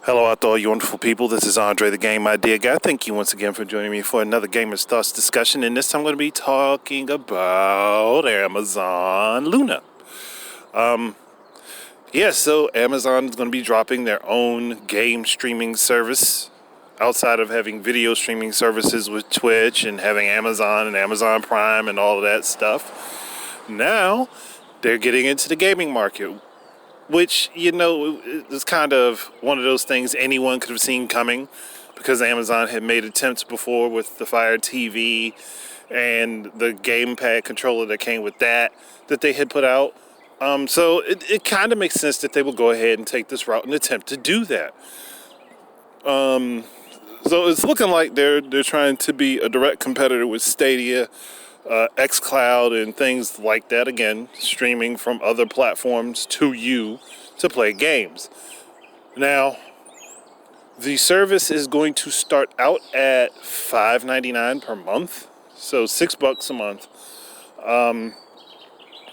Hello out there, all you wonderful people. This is Andre, the Game Idea Guy. Thank you once again for joining me for another Gamer's Thoughts discussion. And this time I'm going to be talking about Amazon Luna. So Amazon is going to be dropping their own game streaming service outside of having video streaming services with Twitch and having Amazon and Amazon Prime and all of that stuff. Now they're getting into the gaming market, which, is kind of one of those things anyone could have seen coming, because Amazon had made attempts before with the Fire TV and the gamepad controller that came with that they had put out. So it kind of makes sense that they will go ahead and take this route and attempt to do that. So it's looking like they're trying to be a direct competitor with Stadia, xCloud, and things like that. Again, streaming from other platforms to you to play games. Now, the service is going to start out at $5.99 per month, so $6 a month,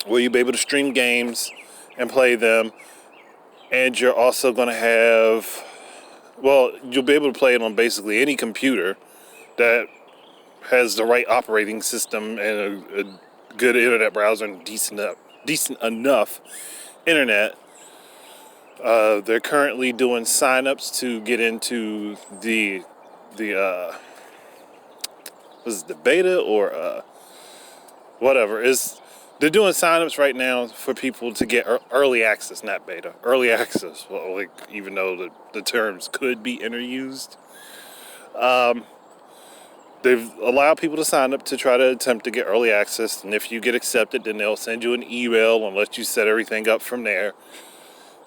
where you'll be able to stream games and play them. And you're also going to have, you'll be able to play it on basically any computer that has the right operating system and a good internet browser and decent enough internet. They're currently doing signups to get into the beta or whatever. They're doing signups right now for people to get early access, not beta, early access. Well, even though the terms could be interused. They've allowed people to sign up to try to attempt to get early access, and if you get accepted, then they'll send you an email and let you set everything up from there.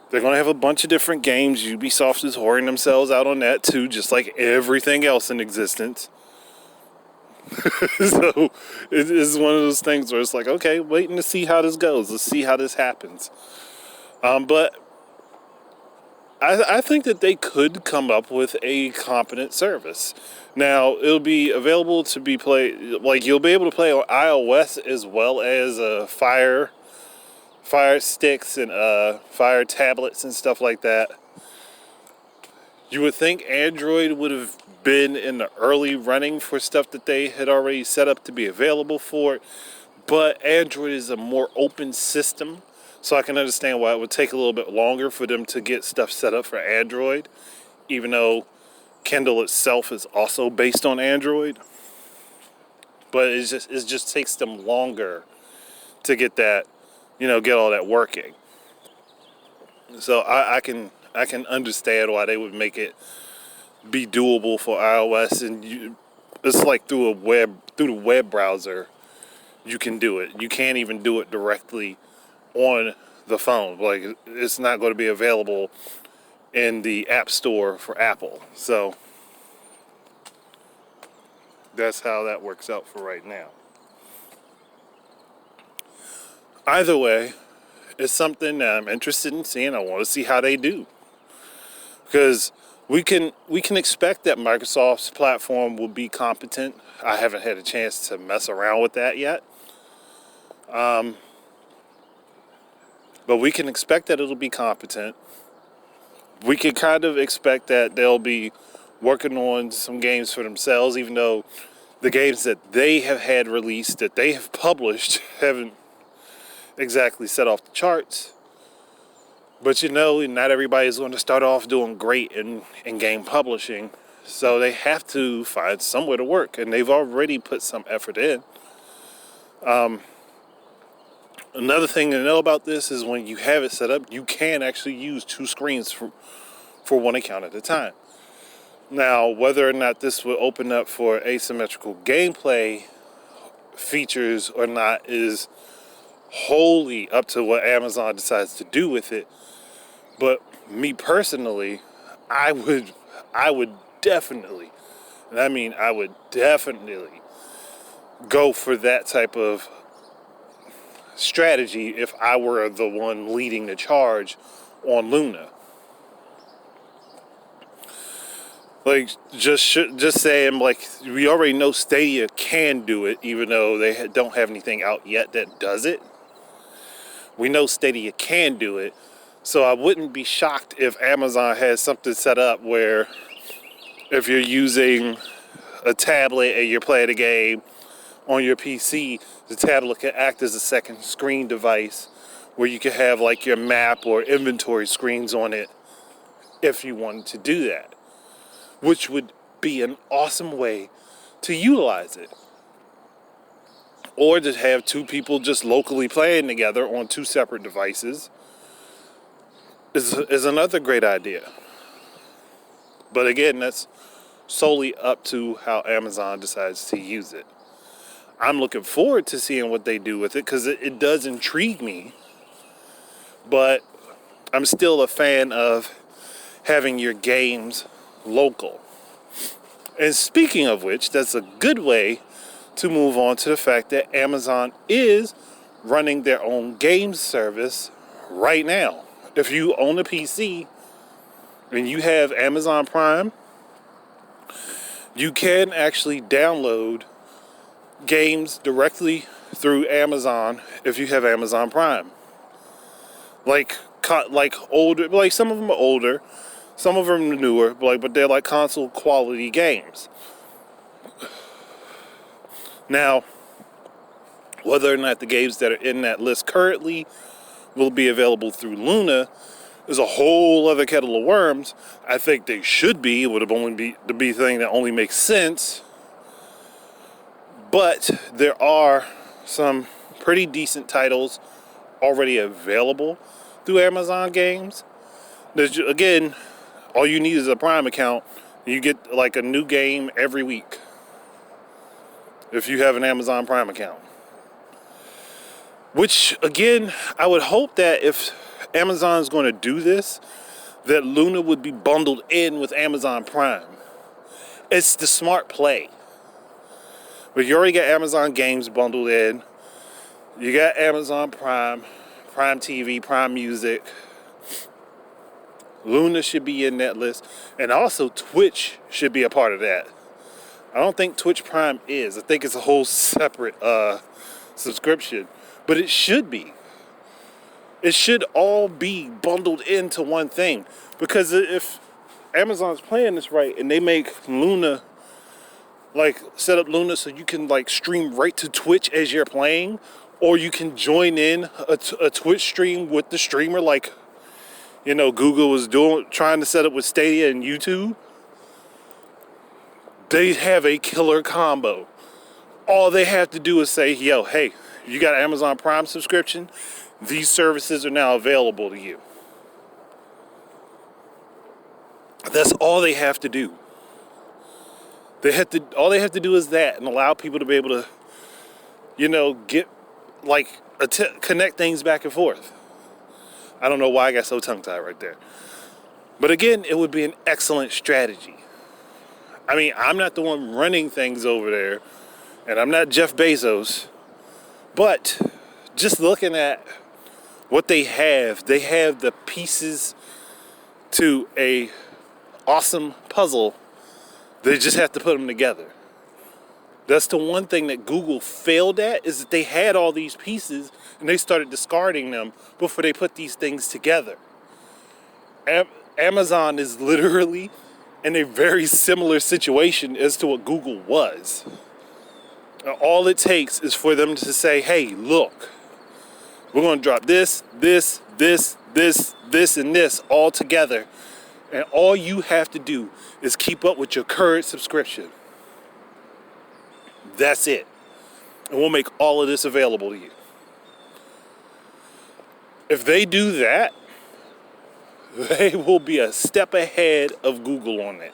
They're going to have a bunch of different games. Ubisoft is whoring themselves out on that too, just like everything else in existence. So it's one of those things where it's like, okay, waiting to see how this goes. Let's see how this happens. But I think that they could come up with a competent service. Now, it'll be available to be played, you'll be able to play on iOS as well as Fire sticks and Fire tablets and stuff like that. You would think Android would have been in the early running for stuff that they had already set up to be available for it, but Android is a more open system. So I can understand why it would take a little bit longer for them to get stuff set up for Android, even though Kindle itself is also based on Android. But it just takes them longer to get that, get all that working. So I can understand why they would make it be doable for iOS, and it's like through the web browser, you can do it. You can't even do it directly on the phone. It's not going to be available in the App Store for Apple. So that's how that works out for right now. Either way, it's something that I'm interested in seeing. I want to see how they do, because we can expect that Microsoft's platform will be competent. I haven't had a chance to mess around with that yet. But we can expect that it'll be competent. We can kind of expect that they'll be working on some games for themselves, even though the games that they have had released, that they have published, haven't exactly set off the charts. But not everybody's going to start off doing great in game publishing. So they have to find somewhere to work, and they've already put some effort in. Another thing to know about this is when you have it set up, you can actually use two screens for one account at a time. Now, whether or not this will open up for asymmetrical gameplay features or not is wholly up to what Amazon decides to do with it. But me personally, I would definitely, and I mean I would definitely go for that type of strategy if I were the one leading the charge on Luna. Just saying, we already know Stadia can do it, even though they don't have anything out yet that does it. We know Stadia can do it, So I wouldn't be shocked if Amazon has something set up where if you're using a tablet and you're playing a game on your PC, the tablet can act as a second screen device where you can have like your map or inventory screens on it if you wanted to do that, which would be an awesome way to utilize it. Or to have two people just locally playing together on two separate devices is another great idea. But again, that's solely up to how Amazon decides to use it. I'm looking forward to seeing what they do with it because it does intrigue me. But I'm still a fan of having your games local. And speaking of which, that's a good way to move on to the fact that Amazon is running their own games service right now. If you own a PC and you have Amazon Prime, you can actually download games directly through Amazon if you have Amazon Prime. Like older, like some of them are older, some of them are newer, but they're like console quality games. Now, whether or not the games that are in that list currently will be available through Luna is a whole other kettle of worms. I think they should be. It would have only be the thing that only makes sense. But there are some pretty decent titles already available through Amazon Games. Again, all you need is a Prime account. You get like a new game every week if you have an Amazon Prime account. Which, again, I would hope that if Amazon is going to do this, that Luna would be bundled in with Amazon Prime. It's the smart play. But you already got Amazon Games bundled in. You got Amazon Prime, Prime TV, Prime Music. Luna should be in that list. And also Twitch should be a part of that. I don't think Twitch Prime is. I think it's a whole separate subscription. But it should be. It should all be bundled into one thing. Because if Amazon's playing this right and they make Luna, like set up Luna so you can like stream right to Twitch as you're playing, or you can join in a Twitch stream with the streamer like, you know, Google was trying to set up with Stadia and YouTube. They have a killer combo. All they have to do is say, yo, hey, you got an Amazon Prime subscription? These services are now available to you. That's all they have to do. All they have to do is that and allow people to be able to, you know, get like connect things back and forth. I don't know why I got so tongue-tied right there. But again, it would be an excellent strategy. I mean, I'm not the one running things over there, and I'm not Jeff Bezos, but just looking at what they have the pieces to a awesome puzzle. They just have to put them together. That's the one thing that Google failed at, is that they had all these pieces and they started discarding them before they put these things together. Amazon is literally in a very similar situation as to what Google was. All it takes is for them to say, hey, look, we're going to drop this, and this all together. And all you have to do is keep up with your current subscription. That's it. And we'll make all of this available to you. If they do that, they will be a step ahead of Google on it.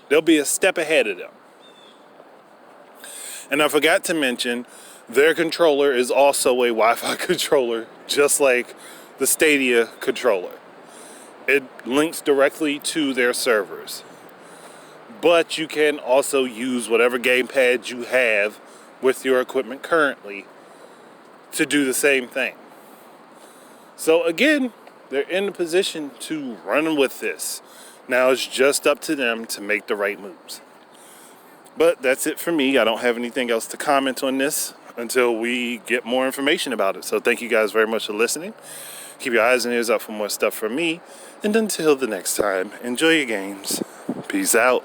They'll be a step ahead of them. And I forgot to mention, their controller is also a Wi-Fi controller, just like the Stadia controller. It links directly to their servers. But you can also use whatever gamepad you have with your equipment currently to do the same thing. So again, they're in a position to run with this. Now it's just up to them to make the right moves. But that's it for me. I don't have anything else to comment on this until we get more information about it. So thank you guys very much for listening. Keep your eyes and ears out for more stuff from me. And until the next time, enjoy your games. Peace out.